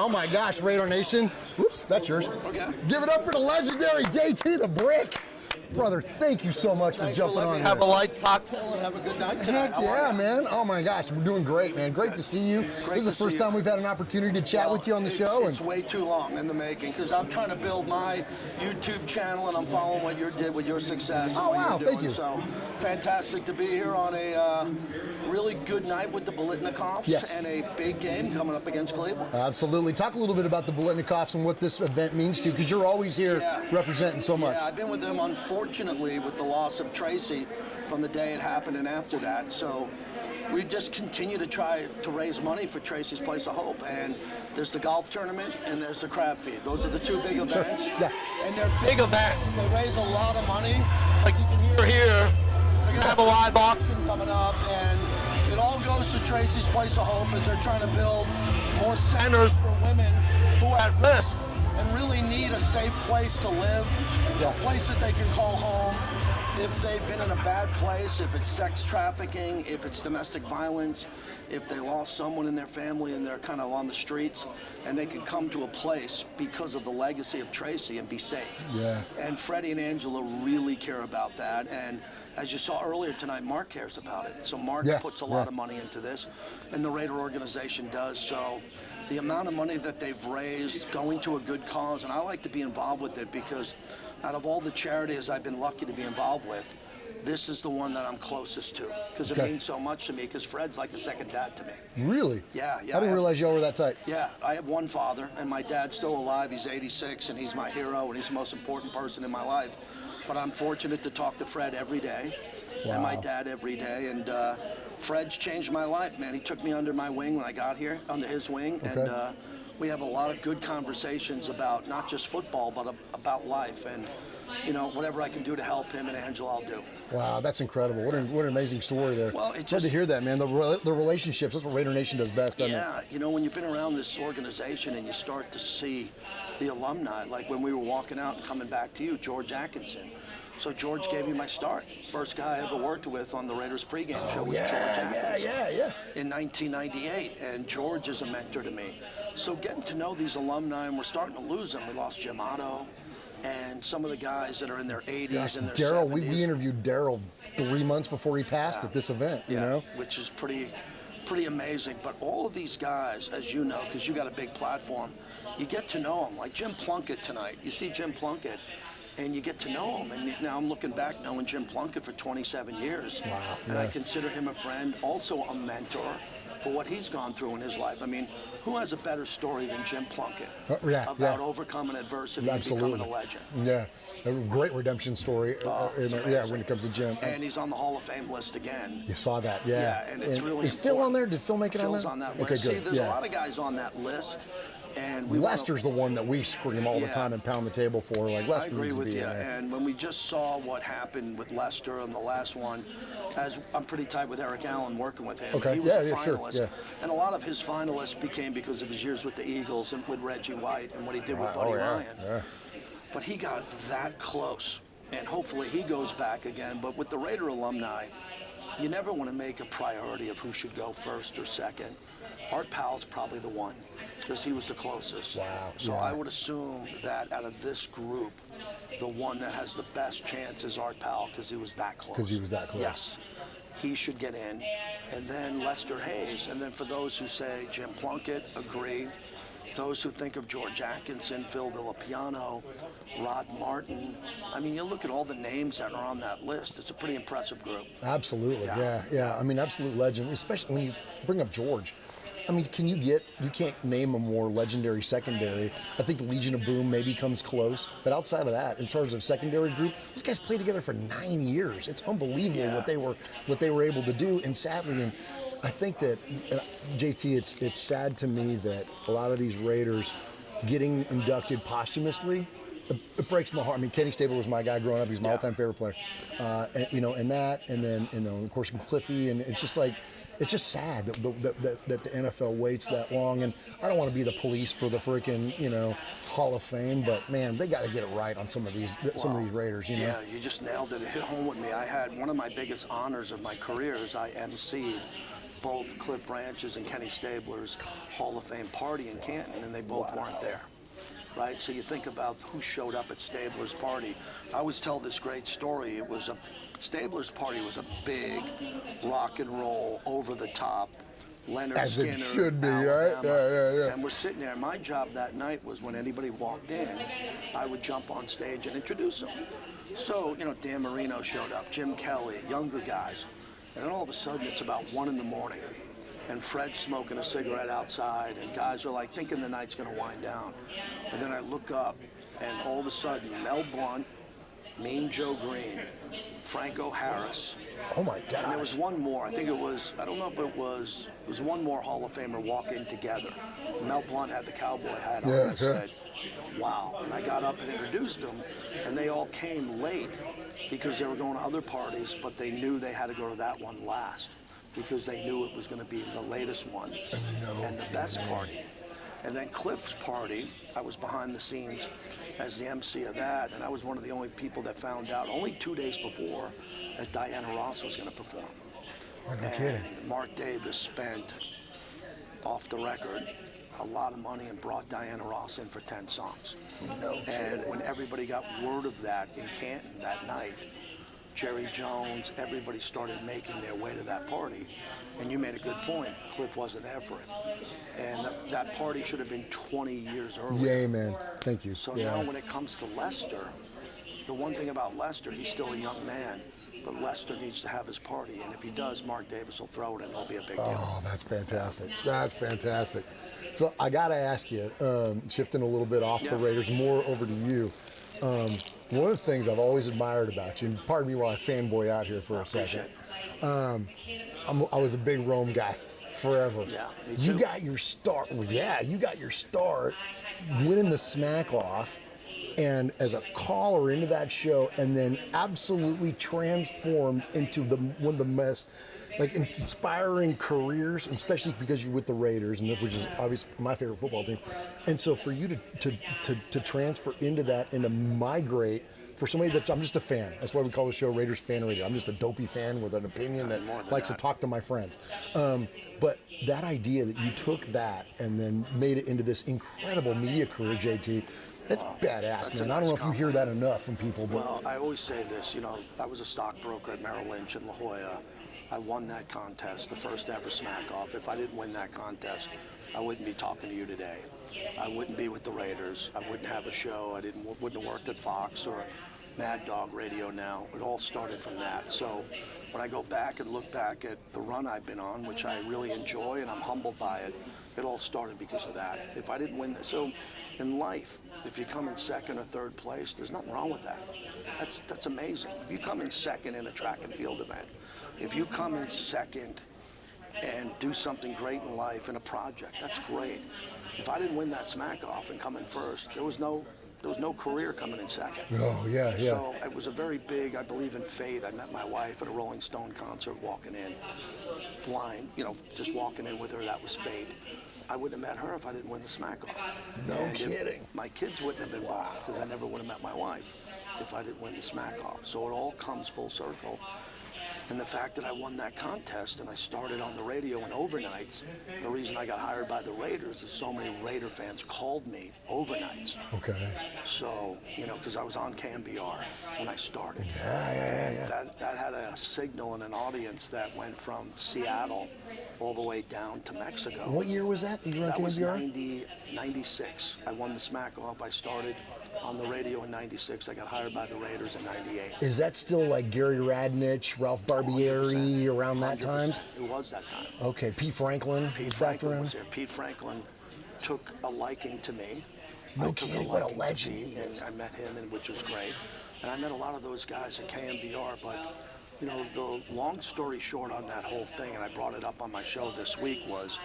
Oh my gosh, Raider Nation. Whoops, that's yours. Okay. Give it up for the legendary JT the Brick. Brother, thank you so much for jumping on. Have a light cocktail and have a good night tonight. Heck yeah, man. Oh my gosh, we're doing great, man. Great to see you. This is the first time we've had an opportunity to chat with you on the show. It's way too long in the making because I'm trying to build my YouTube channel and I'm following what you did with your success. Oh, wow, thank you. So fantastic to be here on a really good night with the Biletnikoffs and a big game coming up against Cleveland. Absolutely. Talk a little bit about the Biletnikoffs and what this event means to you, because you're always here representing so much. Yeah, I've been with them, unfortunately, with the loss of Tracy from the day it happened and after that. So we just continue to try to raise money for Tracy's Place of Hope. And there's the golf tournament and there's the crab feed. Those are the two big events. Sure. Yeah. And they're big events. They raise a lot of money. Like you can hear here, they're going to have a live auction coming up. And it all goes to Tracy's Place of Hope as they're trying to build more centers for women who are at risk and really need a safe place to live, a place that they can call home if they've been in a bad place, if it's sex trafficking, if it's domestic violence, if they lost someone in their family and they're kind of on the streets, and they can come to a place because of the legacy of Tracy and be safe. Yeah. And Freddie and Angela really care about that. And as you saw earlier tonight, Mark cares about it. So Mark puts a lot of money into this, and the Raider organization does. So the amount of money that they've raised going to a good cause, and I like to be involved with it because out of all the charities I've been lucky to be involved with, this is the one that I'm closest to because it means so much to me because Fred's like a second dad to me. Really? Yeah. I didn't realize y'all were that tight. Yeah, I have one father, and my dad's still alive. He's 86, and he's my hero, and he's the most important person in my life. But I'm fortunate to talk to Fred every day, and my dad every day, and Fred's changed my life, man. He took me under my wing when I got here, under his wing, and we have a lot of good conversations about not just football, but about life, and you know, whatever I can do to help him and Angela, I'll do. Wow, that's incredible. What an amazing story there. Well, it's good to hear that, man. The relationships, that's what Raider Nation does best, doesn't it? Yeah, you know, when you've been around this organization and you start to see the alumni, like when we were walking out and coming back to you, George Atkinson. So George gave me my start. First guy I ever worked with on the Raiders pregame show was George Atkinson in 1998, and George is a mentor to me. So getting to know these alumni, and we're starting to lose them. We lost Jim Otto and some of the guys that are in their 80s and their 70s. We interviewed Daryl 3 months before he passed at this event, you know? Which is pretty amazing. But all of these guys, as you know, because you got a big platform, you get to know them. Like Jim Plunkett tonight. You see Jim Plunkett, and you get to know him. And now I'm looking back knowing Jim Plunkett for 27 years. Wow. And I consider him a friend, also a mentor for what he's gone through in his life. I mean, who has a better story than Jim Plunkett about overcoming adversity and becoming a legend? Yeah, a great redemption story. When it comes to Jim. And he's on the Hall of Fame list again. You saw that, Yeah, and it's really Is Phil on there? Did Phil make it on there? Phil's on that list. Okay, good. See, there's a lot of guys on that list. And Lester's the one that we scream all the time and pound the table for. Like, Lester I agree with you. And when we just saw what happened with Lester on the last one, as I'm pretty tight with Eric Allen working with him. He was a finalist. And a lot of his finalists became because of his years with the Eagles and with Reggie White and what he did with Buddy Ryan. But he got that close. And hopefully he goes back again. But with the Raider alumni, you never want to make a priority of who should go first or second. Art Powell's probably the one because he was the closest. Wow. So I would assume that out of this group, the one that has the best chance is Art Powell because he was that close. Because he was that close. Yes. He should get in. And then Lester Hayes. And then for those who say Jim Plunkett, agree. Those who think of George Atkinson, Phil Villapiano, Rod Martin. I mean, you look at all the names that are on that list. It's a pretty impressive group. Absolutely, yeah. I mean, absolute legend, especially when you bring up George. I mean, you can't name a more legendary secondary. I think the Legion of Boom maybe comes close, but outside of that, in terms of secondary group, these guys played together for 9 years. It's unbelievable what they were able to do, and sadly, and I think that, JT, it's sad to me that a lot of these Raiders getting inducted posthumously, it breaks my heart. I mean, Kenny Stabler was my guy growing up. He's my all-time favorite player. And then, of course, Cliffy, and it's just like, it's just sad that the NFL waits that long. And I don't want to be the police for the freaking, Hall of Fame, but man, they got to get it right on some of these Raiders. Yeah, you just nailed it. It hit home with me. I had one of my biggest honors of my career is I emceed both Cliff Branch's and Kenny Stabler's Hall of Fame party in Canton, and they both weren't there. Right, so you think about who showed up at Stabler's party. I always tell this great story. Stabler's party was a big rock and roll, over the top, Leonard As Skinner, it should be, Alabama. right? Yeah. And we're sitting there. My job that night was when anybody walked in, I would jump on stage and introduce them. So, Dan Marino showed up, Jim Kelly, younger guys. And then all of a sudden, it's about 1 in the morning. And Fred's smoking a cigarette outside, and guys are like thinking the night's gonna wind down. And then I look up, and all of a sudden, Mel Blount, Mean Joe Green, Franco Harris. Oh my God. And there was one more. I think it was, I don't know if it was one more Hall of Famer walk in together. Mel Blount had the cowboy hat on and said, wow. And I got up and introduced them, and they all came late because they were going to other parties, but they knew they had to go to that one last, because they knew it was going to be the latest one and the best party. And then Cliff's party, I was behind the scenes as the MC of that, and I was one of the only people that found out only 2 days before that Diana Ross was going to perform. No kidding. Mark Davis spent, off the record, a lot of money and brought Diana Ross in for 10 songs. And when everybody got word of that in Canton that night, Jerry Jones, everybody started making their way to that party. And you made a good point. Cliff wasn't there for it. And that party should have been 20 years earlier. Yay, man. Thank you. So now when it comes to Lester, the one thing about Lester, he's still a young man, but Lester needs to have his party. And if he does, Mark Davis will throw it and it'll be a big deal. Oh, that's fantastic. That's fantastic. So I got to ask you, shifting a little bit off the Raiders, more over to you. One of the things I've always admired about you, and pardon me while I fanboy out here for a second, I was a big Rome guy forever. Yeah, me too. You got your start. Well, yeah, you got your start winning the Smack Off, and as a caller into that show, and then absolutely transformed into one of the most inspiring careers, especially because you're with the Raiders, and which is obviously my favorite football team. And so for you to transfer into that and to migrate, for somebody I'm just a fan. That's why we call the show Raiders Fan Radio. I'm just a dopey fan with an opinion that likes to talk to my friends. But that idea that you took that and then made it into this incredible media career, JT, that's badass, man. I don't know if you hear that enough from people. But well, I always say this, I was a stockbroker at Merrill Lynch in La Jolla. I won that contest, the first ever Smack Off. If I didn't win that contest, I wouldn't be talking to you today. I wouldn't be with the Raiders. I wouldn't have a show. Wouldn't have worked at Fox or Mad Dog Radio now. It all started from that. So when I go back and look back at the run I've been on, which I really enjoy and I'm humbled by it, it all started because of that. If I didn't win that, so in life, if you come in second or third place, there's nothing wrong with that. That's amazing. If you come in second in a track and field event, if you come in second and do something great in life in a project, that's great. If I didn't win that Smack Off and come in first, there was no career coming in second. Oh, yeah. So it was a very big, I believe in fate. I met my wife at a Rolling Stone concert walking in, blind, just walking in with her, that was fate. I wouldn't have met her if I didn't win the Smack Off. No kidding. My kids wouldn't have been born because I never would have met my wife if I didn't win the Smack Off. So it all comes full circle. And the fact that I won that contest and I started on the radio in overnights, the reason I got hired by the Raiders is so many Raider fans called me overnights. Okay. So, because I was on KMBR when I started. Yeah. That had a signal and an audience that went from Seattle all the way down to Mexico. What year was that you were on KMBR? That was 96. I won the Smack Off. I started on the radio in 96. I got hired by the Raiders in 98. Is that still like Gary Radnich, Ralph Barbieri, around that 100%. time? It was that time. Okay, Pete Franklin. Pete Franklin was there. Pete Franklin took a liking to me. No kidding, what a legend he is. And I met him, which was great. And I met a lot of those guys at KMBR, but the long story short on that whole thing, and I brought it up on my show this week, was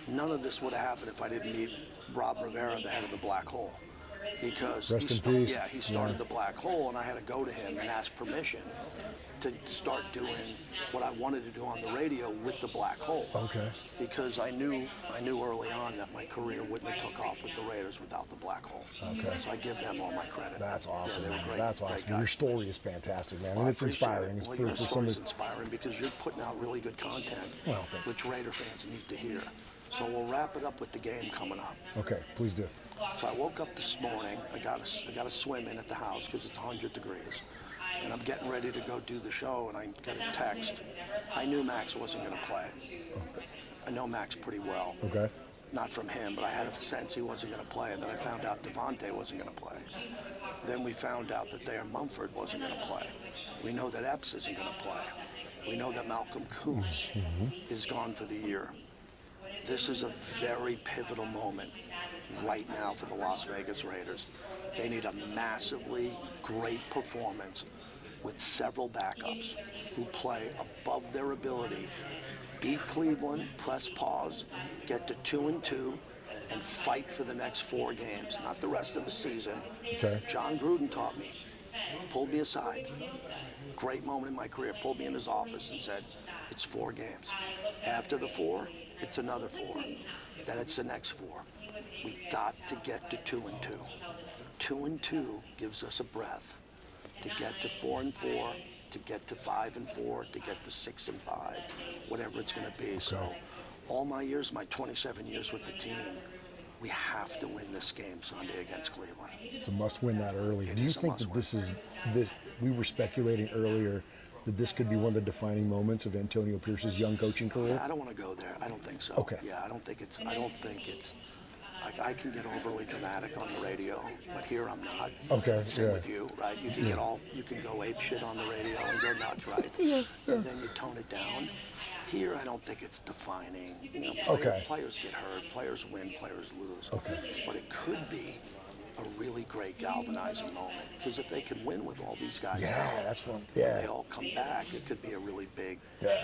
none of this would have happened if I didn't meet Rob Rivera, the head of the Black Hole. because Rest in peace. yeah, he started the Black Hole, and I had to go to him and ask permission to start doing what I wanted to do on the radio with the Black Hole. Okay. Because I knew early on that my career wouldn't have took off with the Raiders without the Black Hole. Okay. So I give them all my credit. That's awesome, Yeah, they were man. great. That's Great awesome. guys. Your story is fantastic, man, Well, and I it's appreciate inspiring. it. It's Well, for your story's somebody. inspiring because you're putting out really good content, Well, thank you. which Raider fans need to hear. So we'll wrap it up with the game coming up. Okay, please do. So I woke up this morning. I got to swim in at the house because it's 100 degrees. And I'm getting ready to go do the show, and I get a text. I knew Max wasn't going to play. I know Max pretty well. Okay. Not from him, but I had a sense he wasn't going to play. And then I found out Devontae wasn't going to play. Then we found out that Thayer Mumford wasn't going to play. We know that Epps isn't going to play. We know that Malcolm Kuntz is gone for the year. This is a very pivotal moment right now for the Las Vegas Raiders. They need a massively great performance with several backups who play above their ability, beat Cleveland, press pause, get to 2-2, and fight for the next 4 games, not the rest of the season. Okay. John Gruden taught me, pulled me aside, great moment in my career, pulled me in his office and said, it's 4 games. After the 4, it's another 4. Then it's the next 4. We got to get to 2-2. 2-2 gives us a breath to get to 4-4, to get to 5-4, to get to 6-5, whatever it's going to be. So all my years, my 27 years with the team, we have to win this game Sunday against Cleveland. It's a must-win that early. Do you think that this? We were speculating earlier that this could be one of the defining moments of Antonio Pierce's young coaching career? Yeah, I don't want to go there. I don't think so. Okay. Yeah, I don't think it's. I can get overly dramatic on the radio, but here I'm not. Okay, Same yeah. with you, right? You can you can go ape shit on the radio and go nuts, right? And then you tone it down. Here, I don't think it's defining. You know, players get hurt, players win, players lose. Okay. But it could be a really great galvanizing moment, because if they can win with all these guys, That's fun. when they all come back, it could be a really big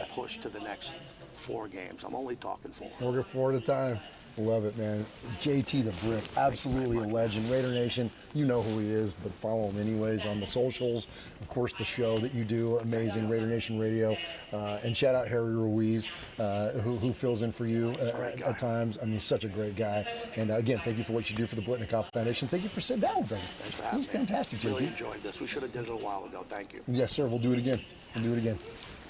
push to the next 4 games. I'm only talking 4. We'll get 4 at a time. Love it, man. JT the Brick, absolutely a legend. Raider Nation, you know who he is, but follow him anyways on the socials. Of course, the show that you do, amazing, Raider Nation Radio. And shout out Harry Ruiz, who fills in for you at times. I mean, such a great guy. And again, thank you for what you do for the Biletnikoff Foundation. Thank you for sitting down with us. Thanks for having me. This is fantastic, JT. Really enjoyed this. We should have did it a while ago. Thank you. Yes, sir. We'll do it again.